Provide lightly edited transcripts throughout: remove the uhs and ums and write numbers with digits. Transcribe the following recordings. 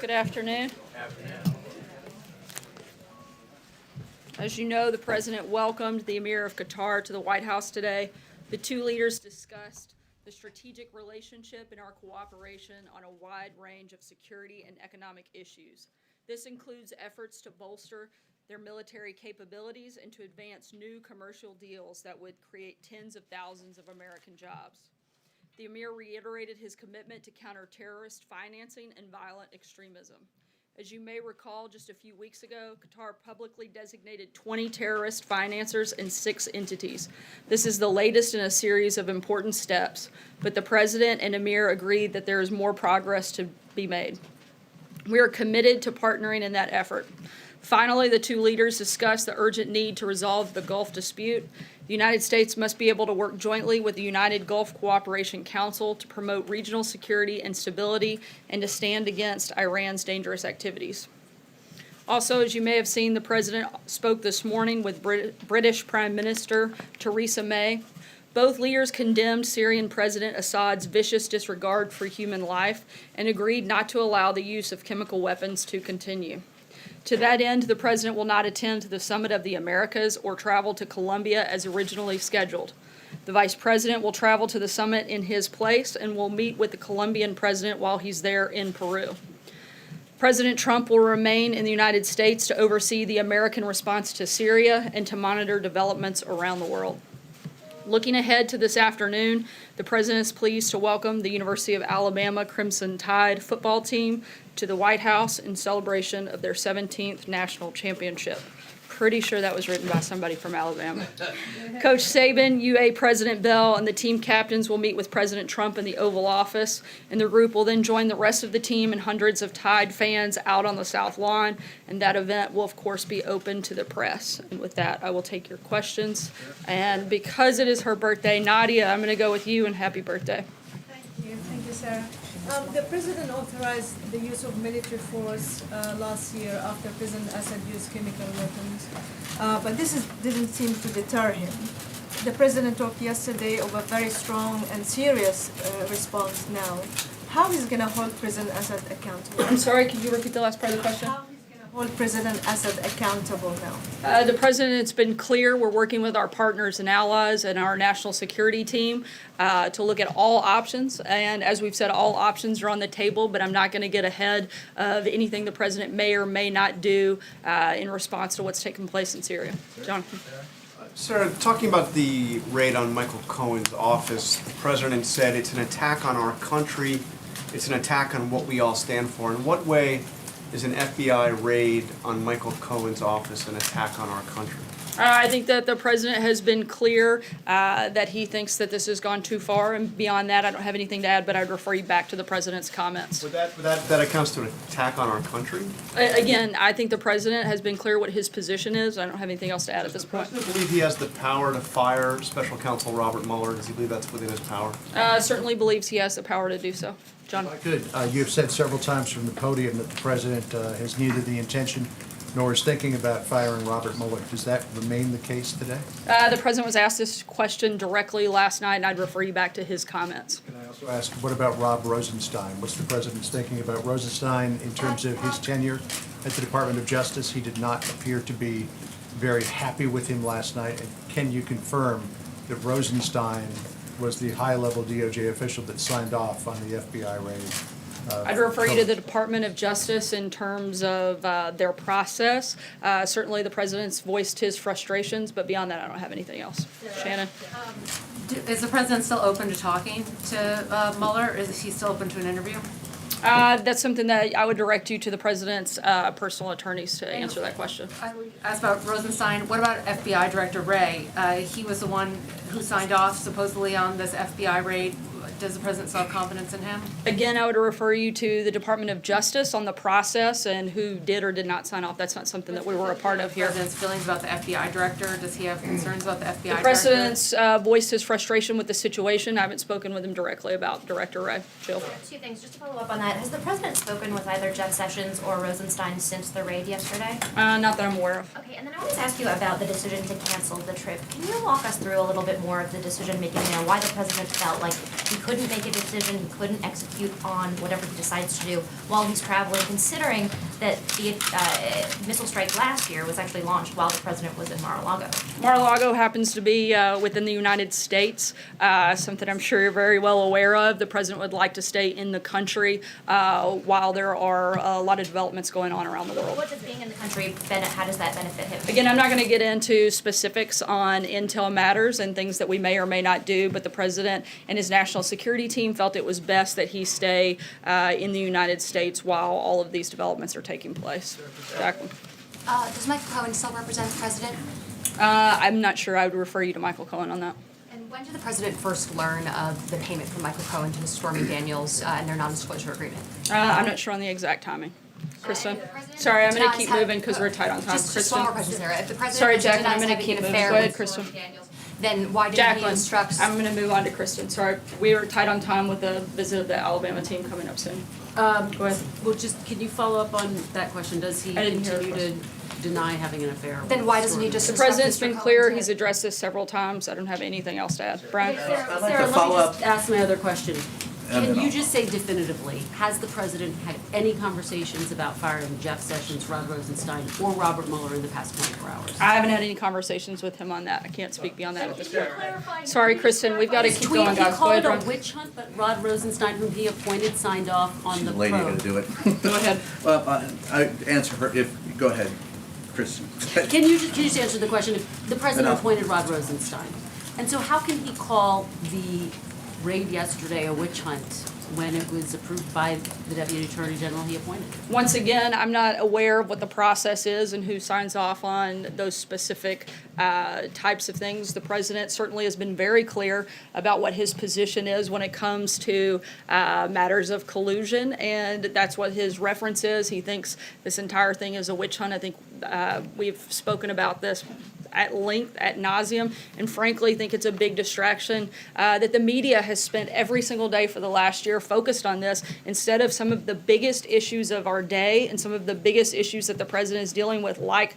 Good afternoon. As you know, the President welcomed the Emir of Qatar to the White House today. The two leaders discussed the strategic relationship and our cooperation on a wide range of security and economic issues. This includes efforts to bolster their military capabilities and to advance new commercial deals that would create tens of thousands of American jobs. The Emir reiterated his commitment to counter terrorist financing and violent extremism. As you may recall, just a few weeks ago, Qatar publicly designated 20 terrorist financiers and 6 entities. This is the latest in a series of important steps, but the President and Emir agreed that there is more progress to be made. We are committed to partnering in that effort. Finally, the two leaders discussed the urgent need to resolve the Gulf dispute. The United States must be able to work jointly with the United Gulf Cooperation Council to promote regional security and stability and to stand against Iran's dangerous activities. Also, as you may have seen, the President spoke this morning with British Prime Minister Theresa May. Both leaders condemned Syrian President Assad's vicious disregard for human life and agreed not to allow the use of chemical weapons to continue. To that end, the President will not attend the Summit of the Americas or travel to Colombia as originally scheduled. The Vice President will travel to the summit in his place and will meet with the Colombian President while he's there in Peru. President Trump will remain in the United States to oversee the American response to Syria and to monitor developments around the world. Looking ahead to this afternoon, the President is pleased to welcome the University of Alabama Crimson Tide football team to the White House in celebration of their 17th national championship. Pretty sure that was written by somebody from Alabama. Coach Saban, UA President Bell, and the team captains will meet with President Trump in the Oval Office, and the group will then join the rest of the team and hundreds of Tide fans out on the South Lawn, and that event will, of course, be open to the press. And with that, I will take your questions. And because it is her birthday, Nadia, I'm going to go with you, and happy birthday. Thank you, Sarah. The President authorized the use of military force last year after President Assad used chemical weapons, but this didn't seem to deter him. The President talked yesterday of a very strong and serious response now. How is going to hold President Assad accountable? I'm sorry, could you repeat the last part of the question? How he's going to hold President Assad accountable now? The President's been clear. We're working with our partners and allies and our national security team to look at all options. And as we've said, all options are on the table, but I'm not going to get ahead of anything the President may or may not do in response to what's taken place in Syria. Jonathan. Sarah, talking about the raid on Michael Cohen's office, the President said it's an attack on our country, it's an attack on what we all stand for. In what way is an FBI raid on Michael Cohen's office an attack on our country? I think that the President has been clear that he thinks that this has gone too far, and beyond that, I don't have anything to add, but I'd refer you back to the President's comments. Would that accounts to an attack on our country? Again, I think the President has been clear what his position is. I don't have anything else to add at this point. Does the President believe he has the power to fire Special Counsel Robert Mueller? Does he believe that's within his power? Certainly believes he has the power to do so. John. If I could, you have said several times from the podium that the President has neither the intention nor is thinking about firing Robert Mueller. Does that remain the case today? The President was asked this question directly last night, and I'd refer you back to his comments. Can I also ask, what about Rob Rosenstein? What's the President's thinking about Rosenstein in terms of his tenure at the Department of Justice? He did not appear to be very happy with him last night. And can you confirm that Rosenstein was the high-level DOJ official that signed off on the FBI raid? I'd refer you to the Department of Justice in terms of their process. Certainly the President's voiced his frustrations, but beyond that, I don't have anything else. Shannon? Is the President still open to talking to Mueller? Is he still open to an interview? That's something that I would direct you to the President's personal attorneys to answer that question. I would ask about Rosenstein. What about FBI Director Wray? He was the one who signed off supposedly on this FBI raid. Does the President still have confidence in him? Again, I would refer you to the Department of Justice on the process and who did or did not sign off. That's not something that we were a part of here. The President's feelings about the FBI Director. Does he have concerns about the FBI Director? The President's voiced his frustration with the situation. I haven't spoken with him directly about Director Wray. Jill? Two things, just to follow up on that. Has the President spoken with either Jeff Sessions or Rosenstein since the raid yesterday? Not that I'm aware of. Okay, and then I wanted to ask you about the decision to cancel the trip. Can you walk us through a little bit more of the decision-making there, why the President felt like he couldn't make a decision, he couldn't execute on whatever he decides to do while he's traveling, considering that the missile strike last year was actually launched while the president was in Mar-a-Lago. Mar-a-Lago happens to be within the United States, something I'm sure you're very well aware of. The president would like to stay in the country while there are a lot of developments going on around the world. What does being in the country, how does that benefit him? Again, I'm not going to get into specifics on intel matters and things that we may or may not do, but the president and his national security team felt it was best that he stay in the United States while all of these developments are taking place. Jacqueline. Does Michael Cohen still represent the president? I'm not sure. I would refer you to Michael Cohen on that. And when did the president first learn of the payment from Michael Cohen to Stormy Daniels and their non-disclosure agreement? I'm not sure on the exact timing. Kristen? The president Sorry, I'm going to denies keep having- moving because we're tight on time. Just one more question, Sarah. If the president Sorry, Jacqueline, I'm denies gonna having keep an moving. affair Go ahead, with Kristen. Stormy Daniels, then why did he Jacqueline, instruct? I'm going to move on to Kristen. Sorry, we were tight on time with the visit of the Alabama team coming up soon. Go ahead. Well, just, can you follow up on that question? Does he I didn't hear the continue to deny having an affair? Then with why doesn't he Stormy? just The instruct president's Mr. been Cohen clear. to- He's addressed this several times. I don't have anything else to add. Brian? Sarah, like to let follow me up. just ask my other question. And Can then you I'll- just say definitively, has the president had any conversations about firing Jeff Sessions, Rod Rosenstein, or Robert Mueller in the past 24 hours? I haven't had any conversations with him on that. I can't speak beyond that at this point. Sorry, Kristen, we've got to keep going, He guys. Go called ahead, it a Ron. witch hunt, but Rod Rosenstein, whom he appointed, signed off on She's the the lady probe. gonna do it. Go ahead. Well, I answer her if, go ahead, Kristen. Can you just answer the question? If the president Enough. appointed Rod Rosenstein, and so how can he call the raid yesterday a witch hunt when it was approved by the deputy attorney general he appointed? Once again, I'm not aware of what the process is and who signs off on those specific types of things. The president certainly has been very clear about what his position is when it comes to matters of collusion, and that's what his reference is. He thinks this entire thing is a witch hunt. I think we've spoken about this at length, at nauseum, and frankly think it's a big distraction that the media has spent every single day for the last year focused on this instead of some of the biggest issues of our day and some of the biggest issues that the president is dealing with, like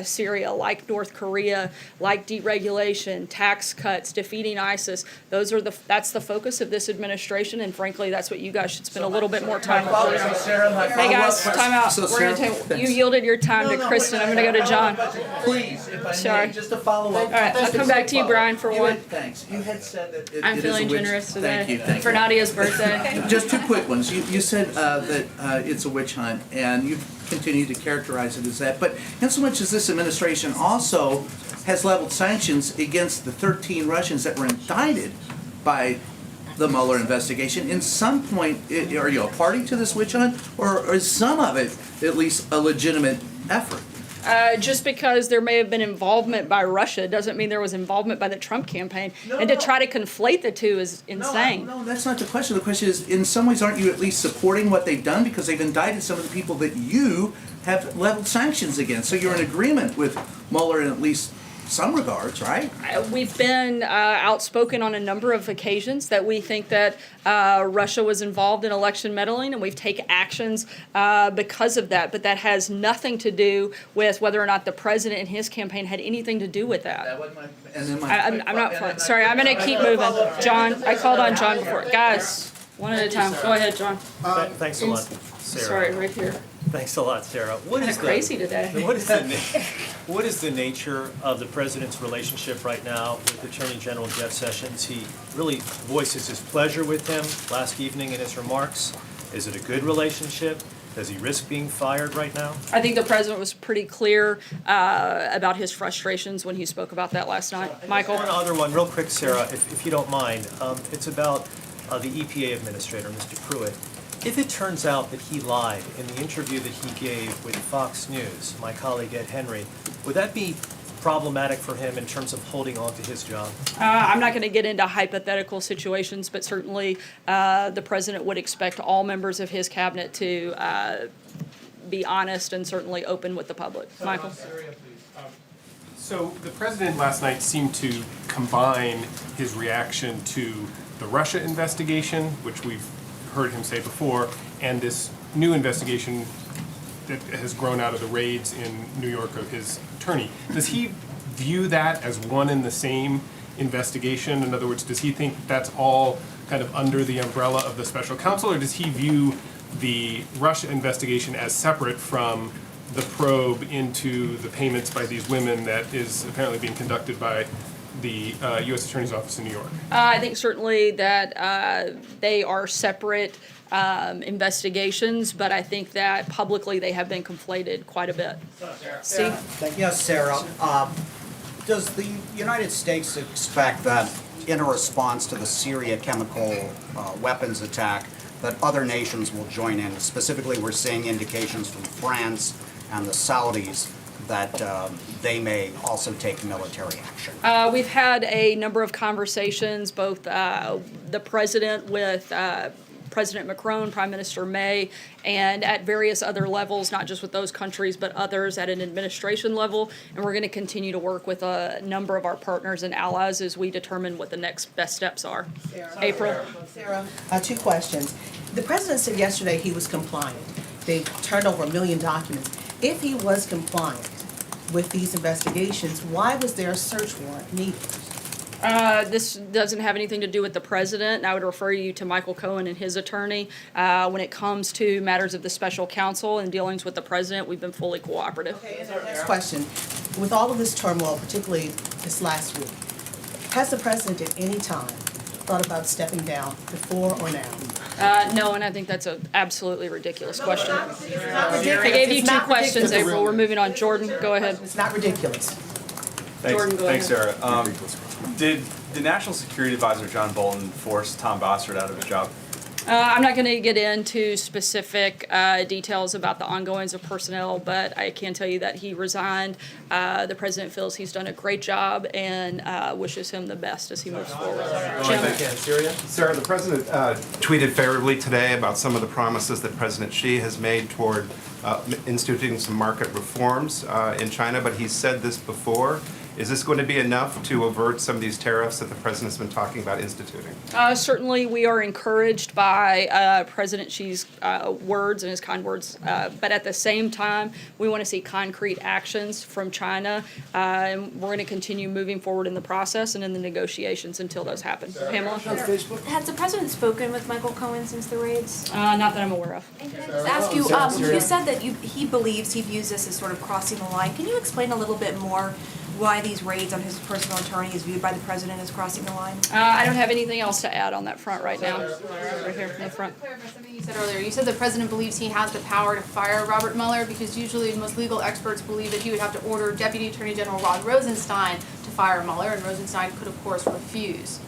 Syria, like North Korea, like deregulation, tax cuts, defeating ISIS. That's the focus of this administration, and frankly, that's what you guys should spend a little bit more time on. Hey guys, time out. So, We're gonna Sarah, you yielded your time to Kristen. I'm gonna go to John. Please, if I Sorry. may, just to follow up. All right, I'll come back to you, Brian, for You one. had- Thanks. You had said that it I'm is a feeling witch- generous today. Thank you. For Nadia's birthday. Just two quick ones. You said that it's a witch hunt, and you've continued to characterize it as that. But in so much as this administration also has leveled sanctions against the 13 Russians that were indicted by the Mueller investigation, in some point, are you a party to this witch hunt, or is some of it at least a legitimate effort? Just because there may have been involvement by Russia doesn't mean there was involvement by the Trump campaign. And to try to conflate the two is insane. No, that's not the question. The question is, in some ways, aren't you at least supporting what they've done because they've indicted some of the people that you have leveled sanctions against? So you're in agreement with Mueller in at least some regards, right? We've been outspoken on a number of occasions that we think that Russia was involved in election meddling, and we've taken actions because of that. But that has nothing to do with whether or not the president and his campaign had anything to do with that. That wasn't my, and then my. I'm not, sorry, I'm going to keep moving. John, I called on John before. Guys, one at a time. Go ahead, John. Thanks a lot, Sarah. Sorry, right here. Thanks a lot, Sarah. What Kind is of crazy today. What is the nature of the president's relationship right now with Attorney General Jeff Sessions? He really voices his pleasure with him last evening in his remarks. Is it a good relationship? Does he risk being fired right now? I think the president was pretty clear about his frustrations when he spoke about that last night. Michael? One other one, real quick, Sarah, if you don't mind. It's about the EPA administrator, Mr. Pruitt. If it turns out that he lied in the interview that he gave with Fox News, my colleague Ed Henry, would that be problematic for him in terms of holding on to his job? I'm not going to get into hypothetical situations, but certainly the president would expect all members of his cabinet to be honest and certainly open with the public. Michael? So the president last night seemed to combine his reaction to the Russia investigation, which we've heard him say before, and this new investigation that has grown out of the raids in New York of his attorney. Does he view that as one and the same investigation? In other words, does he think that's all kind of under the umbrella of the special counsel, or does he view the Russia investigation as separate from the probe into the payments by these women that is apparently being conducted by the U.S. Attorney's Office in New York? I think certainly that they are separate investigations, but I think that publicly they have been conflated quite a bit. Steve? Yes, Sarah. Does the United States expect that in a response to the Syria chemical weapons attack, that other nations will join in? Specifically, we're seeing indications from France and the Saudis that they may also take military action. We've had a number of conversations, both the president with President Macron, Prime Minister May, and at various other levels, not just with those countries, but others at an administration level. And we're going to continue to work with a number of our partners and allies as we determine what the next best steps are. April? Sarah, 2 questions. The president said yesterday he was compliant. They turned over 1 million documents. If he was compliant with these investigations, why was there a search warrant needed? This doesn't have anything to do with the president. I would refer you to Michael Cohen and his attorney. When it comes to matters of the special counsel and dealings with the president, we've been fully cooperative. Okay, and the next question. With all of this turmoil, particularly this last week, has the president at any time thought about stepping down before or now? No, and I think that's an absolutely ridiculous question. It's not ridiculous. I gave you It's 2 not questions, ridiculous. April. We're moving on. Jordan, go ahead. It's not ridiculous. Jordan, go Thanks, ahead. Sarah. Did the National Security Advisor, John Bolton, force Tom Bossert out of his job? I'm not going to get into specific details about the ongoings of personnel, but I can tell you that he resigned. The president feels he's done a great job and wishes him the best as he moves forward. Jim? Sarah, the president tweeted favorably today about some of the promises that President Xi has made toward instituting some market reforms in China, but he's said this before. Is this going to be enough to avert some of these tariffs that the president's been talking about instituting? Certainly, we are encouraged by President Xi's words and his kind words, but at the same time, we want to see concrete actions from China, and we're going to continue moving forward in the process and in the negotiations until those happen. Pamela? Has the president spoken with Michael Cohen since the raids? Not that I'm aware of. And can I just ask you, you said that he views this as sort of crossing the line. Can you explain a little bit more why these raids on his personal attorney is viewed by the president as crossing the line? I don't have anything else to add on that front right now. Right here in the front. Clarify something you said earlier. You said the president believes he has the power to fire Robert Mueller because usually most legal experts believe that he would have to order Deputy Attorney General Rod Rosenstein to fire Mueller, and Rosenstein could, of course, refuse.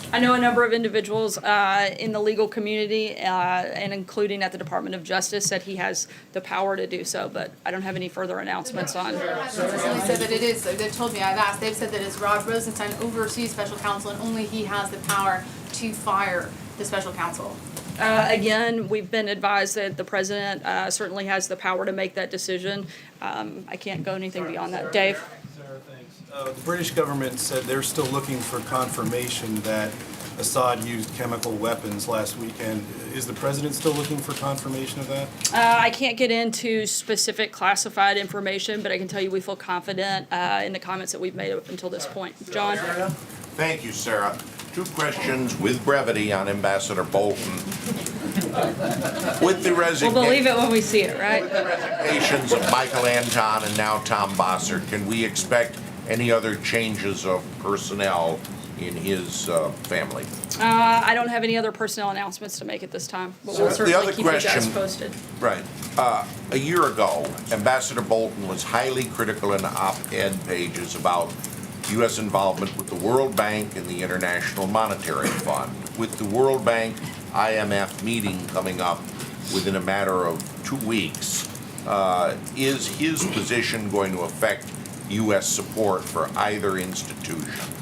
I know a number of individuals in the legal community, and including at the Department of Justice, said he has the power to do so, but I don't have any further announcements on. Consistently said that it is. They've told me, I've asked, they've said that it's Rod Rosenstein oversees special counsel and only he has the power to fire the special counsel. Again, we've been advised that the president certainly has the power to make that decision. I can't go anything beyond that. Dave? Sarah, thanks. The British government said they're still looking for confirmation that Assad used chemical weapons last weekend. Is the president still looking for confirmation of that? I can't get into specific classified information, but I can tell you we feel confident in the comments that we've made up until this point. John? Thank you, Sarah. 2 questions with brevity on Ambassador Bolton. With the We'll believe it when we see it, right? resignations of Michael Anton and now Tom Bossert, can we expect any other changes of personnel in his family? I don't have any other personnel announcements to make at this time, but we'll certainly keep you guys posted. Right. A year ago, Ambassador Bolton was highly critical in op-ed pages about U.S. involvement with the World Bank and the International Monetary Fund. With the World Bank IMF meeting coming up within a matter of 2 weeks, is his position going to affect U.S. support for either institution?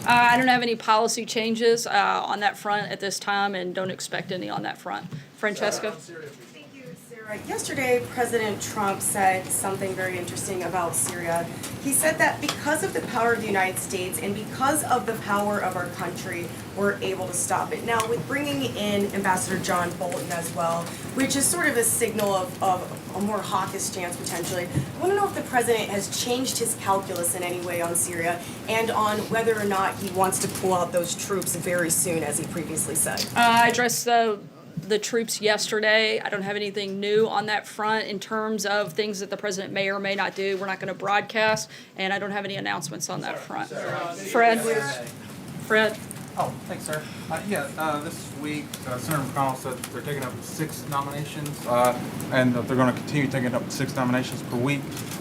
I don't have any policy changes on that front at this time and don't expect any on that front. Francesca? Thank you, Sarah. Right. Yesterday, President Trump said something very interesting about Syria. He said that because of the power of the United States and because of the power of our country, we're able to stop it. Now, with bringing in Ambassador John Bolton as well, which is sort of a signal of a more hawkish stance potentially, I want to know if the president has changed his calculus in any way on Syria and on whether or not he wants to pull out those troops very soon, as he previously said. I addressed the troops yesterday. I don't have anything new on that front in terms of things that the president may or may not do. We're not going to broadcast, and I don't have any announcements on that front. Fred? Oh, thanks, sir. This week, Senator McConnell said they're taking up 6 nominations, and that they're going to continue taking up 6 nominations per week.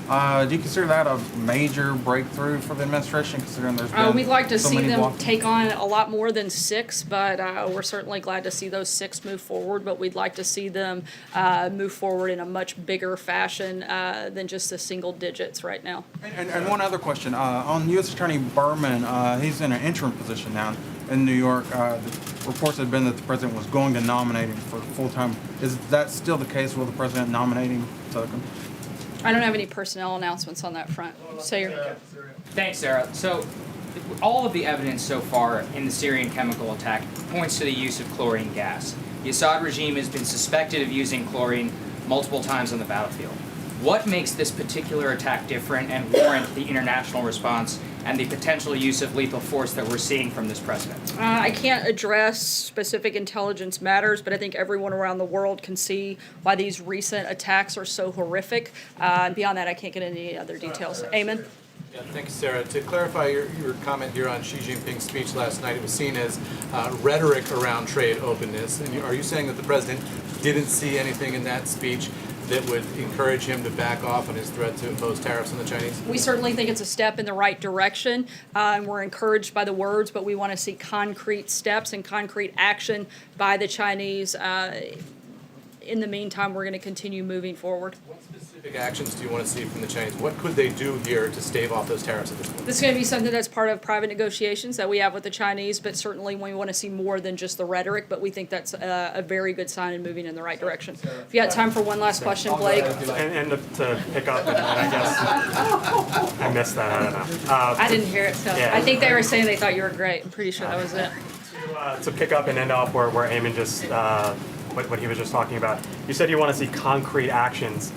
Do you consider that a major breakthrough for the administration, considering there's been We'd like to so see many them blocks? take on a lot more than 6, but we're certainly glad to see those 6 move forward, but we'd like to see them move forward in a much bigger fashion than just the single digits right now. And one other question. On U.S. Attorney Berman, he's in an interim position now in New York. The reports have been that the president was going to nominate him for full-time. Is that still the case? Will the president nominate him to I don't have any personnel announcements on that front. Thanks, Sarah. So, all of the evidence so far in the Syrian chemical attack points to the use of chlorine gas. The Assad regime has been suspected of using chlorine multiple times on the battlefield. What makes this particular attack different and warrant the international response and the potential use of lethal force that we're seeing from this president? I can't address specific intelligence matters, but I think everyone around the world can see why these recent attacks are so horrific. Beyond that, I can't get into any other details. Eamon? Yeah, thank you, Sarah. To clarify your comment here on Xi Jinping's speech last night, it was seen as rhetoric around trade openness. And are you saying that the president didn't see anything in that speech that would encourage him to back off on his threat to impose tariffs on the Chinese? We certainly think it's a step in the right direction, and we're encouraged by the words, but we want to see concrete steps and concrete action by the Chinese. In the meantime, we're going to continue moving forward. What specific actions do you want to see from the Chinese? What could they do here to stave off those tariffs at this point? This is going to be something that's part of private negotiations that we have with the Chinese, but certainly we want to see more than just the rhetoric, but we think that's a very good sign and moving in the right direction. If you got time for one last question, Blake. And to pick up, and I guess I missed that, I don't know. I didn't hear it, so yeah. I think they were saying they thought you were great. I'm pretty sure that was it. To pick up and end off where Eamon just, what he was just talking about, you said you want to see concrete actions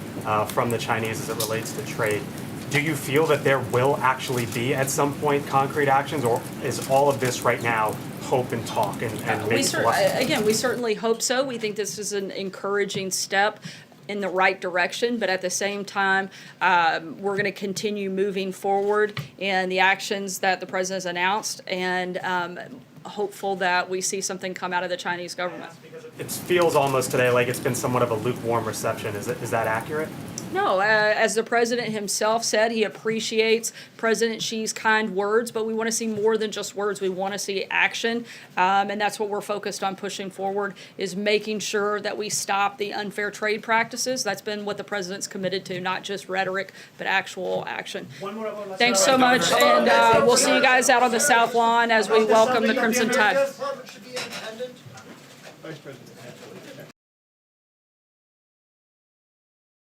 from the Chinese as it relates to trade. Do you feel that there will actually be at some point concrete actions, or is all of this right now hope and talk and maybe Again, we certainly hope so. We think this is an encouraging step in the right direction, but at the same time, we're going to continue moving forward in the actions that the president has announced, and hopeful that we see something come out of the Chinese government. it feels almost today like it's been somewhat of a lukewarm reception. Is that accurate? No, as the president himself said, he appreciates President Xi's kind words, but we want to see more than just words. We want to see action, and that's what we're focused on pushing forward, is making sure that we stop the unfair trade practices. That's been what the president's committed to, not just rhetoric, but actual action. Thanks so much, and we'll see you guys out on the South Lawn as we welcome the Crimson Tide. Vice President.